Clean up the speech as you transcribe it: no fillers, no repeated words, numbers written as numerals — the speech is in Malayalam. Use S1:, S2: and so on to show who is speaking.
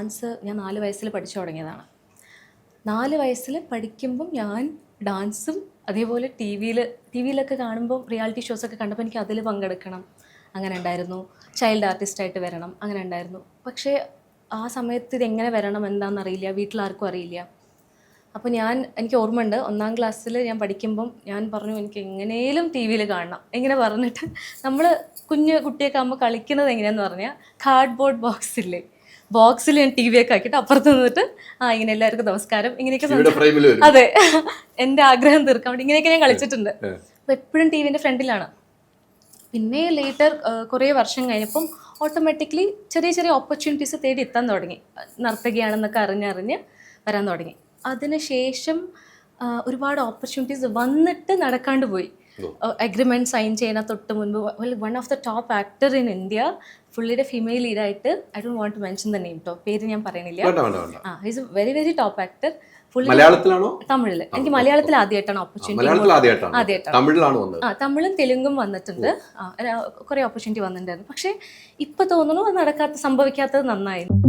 S1: ഡാൻസ് ഞാൻ 4 വയസ്സിൽ പഠിച്ചു തുടങ്ങിയതാണ്. 4 വയസ്സിൽ പഠിക്കുമ്പം ഞാൻ ഡാൻസും അതേപോലെ ടി വിയിലൊക്കെ കാണുമ്പോൾ റിയാലിറ്റി ഷോസൊക്കെ കണ്ടപ്പോൾ എനിക്ക് അതിൽ പങ്കെടുക്കണം അങ്ങനെ ഉണ്ടായിരുന്നു. ചൈൽഡ് ആർട്ടിസ്റ്റായിട്ട് വരണം അങ്ങനെ ഉണ്ടായിരുന്നു. പക്ഷേ ആ സമയത്ത് ഇതെങ്ങനെ വരണം എന്താണെന്നറിയില്ല, വീട്ടിലാർക്കും അറിയില്ല. അപ്പോൾ എനിക്ക് ഓർമ്മയുണ്ട്, 1ാം ക്ലാസ്സിൽ ഞാൻ പഠിക്കുമ്പം ഞാൻ പറഞ്ഞു എനിക്ക് എങ്ങനെയും ടി വിയിൽ കാണണം. ഇങ്ങനെ പറഞ്ഞിട്ട് നമ്മൾ കുഞ്ഞു കുട്ടിയൊക്കെ ആകുമ്പോൾ കളിക്കുന്നത് എങ്ങനെയാണെന്ന് പറഞ്ഞാൽ കാർഡ്ബോർഡ് ബോക്സിൽ ഞാൻ ടി വി ഒക്കെ ആക്കിയിട്ട് അപ്പുറത്ത് നിന്നിട്ട് ഇങ്ങനെ എല്ലാവർക്കും നമസ്കാരം ഇങ്ങനെയൊക്കെ അതെ എൻ്റെ ആഗ്രഹം തീർക്കാൻ വേണ്ടി ഇങ്ങനെയൊക്കെ ഞാൻ കളിച്ചിട്ടുണ്ട്. അപ്പോൾ എപ്പോഴും ടി വിൻ്റെ ഫ്രണ്ടിലാണ്. പിന്നെ ലേറ്റർ കുറേ വർഷം കഴിഞ്ഞപ്പം ഓട്ടോമാറ്റിക്കലി ചെറിയ ചെറിയ ഓപ്പർച്യൂണിറ്റീസ് തേടി എത്താൻ തുടങ്ങി. നർത്തകിയാണെന്നൊക്കെ അറിഞ്ഞ് വരാൻ തുടങ്ങി. അതിനുശേഷം ഒരുപാട് ഓപ്പർച്യൂണിറ്റീസ് വന്നിട്ട് നടക്കാണ്ട് പോയി. അഗ്രിമെൻറ്റ് സൈൻ ചെയ്യുന്ന തൊട്ട് മുൻപ് one of the top actor in India, പുള്ളിയുടെ ഫീമെയിൽ ലീഡായിട്ട്, I don't want to mention the name പേര് ഞാൻ പറയണില്ല. Is a very very top actor.
S2: മലയാളത്തിലാണോ
S1: തമിഴില്? എനിക്ക് മലയാളത്തിൽ ആദ്യമായിട്ടാണ് ഓപ്പർച്യൂണിറ്റി. തമിഴും തെലുങ്കും വന്നിട്ടുണ്ട്, കുറെ ഓപ്പർച്യൂണിറ്റി വന്നിട്ടുണ്ടായിരുന്നു. പക്ഷെ ഇപ്പൊ തോന്നുന്നു അത് സംഭവിക്കാത്തത് നന്നായിരുന്നു.